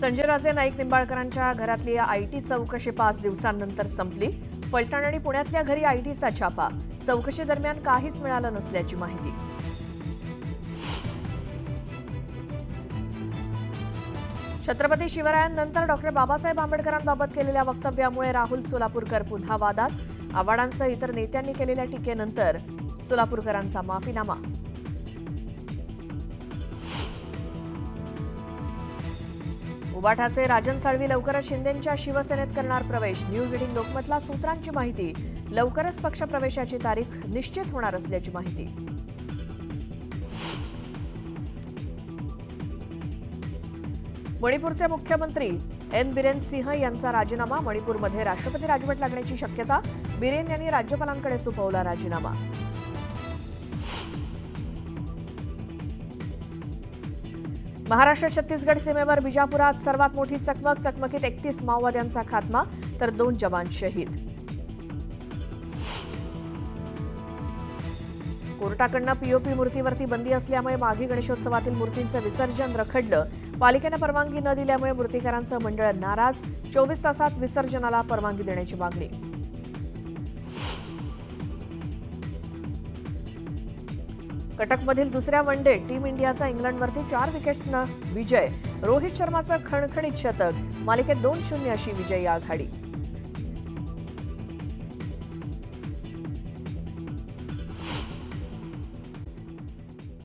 संजय राजे नाईक निंबाळकरांच्या घरातली आयटी चौकशी 5 दिवसांनंतर संपली। फलटण आणि पुण्यातल्या घरी आयटीचा छापा। चौकशी दरम्यान काहीच मिळालं नसल्याची माहिती। छत्रपती शिवरायांनंतर डॉक्टर बाबासाहेब आंबेडकरांबाबत केलेल्या वक्तव्यामुळे राहुल सोलापूरकर पुन्हा वादात। आव्हाडांसह इतर नेत्यांनी केलेल्या टीकेनंतर सोलापूरकरांचा माफीनामा। उबाठाचे राजन साळवी लवकरच शिंदेंच्या शिवसेनेत करणार प्रवेश। न्यूज एटीन लोकमतला सूत्रांची माहिती। लवकरच पक्षप्रवेशाची तारीख निश्चित होणार असल्याची माहिती। मणिपूरचे मुख्यमंत्री एन बिरेन सिंह यांचा राजीनामा। मणिपूरमध्ये राष्ट्रपती राजवट लागण्याची शक्यता। बिरेन यांनी राज्यपालांकडे सोपवला राजीनामा। महाराष्ट्र छत्तीसगड सीमेवर बिजापुरात सर्वात मोठी चकमक। चकमकीत 31 माओवाद्यांचा खात्मा तर 2 जवान शहीद। कोर्टाकडनं पीओपी मूर्तीवरती बंदी असल्यामुळे माघी गणेशोत्सवातील मूर्तींचं विसर्जन रखडलं। पालिकेनं परवानगी न दिल्यामुळे मूर्तीकारांचं मंडळ नाराज। 24 तासात विसर्जनाला परवानगी देण्याची मागणी। कटकमधील दुसऱ्या वनडे टीम इंडियाचा इंग्लंडवरती 4 विकेट्सनं विजय। रोहित शर्माचं खणखणीत शतक। मालिकेत 2-0 अशी विजयी आघाडी।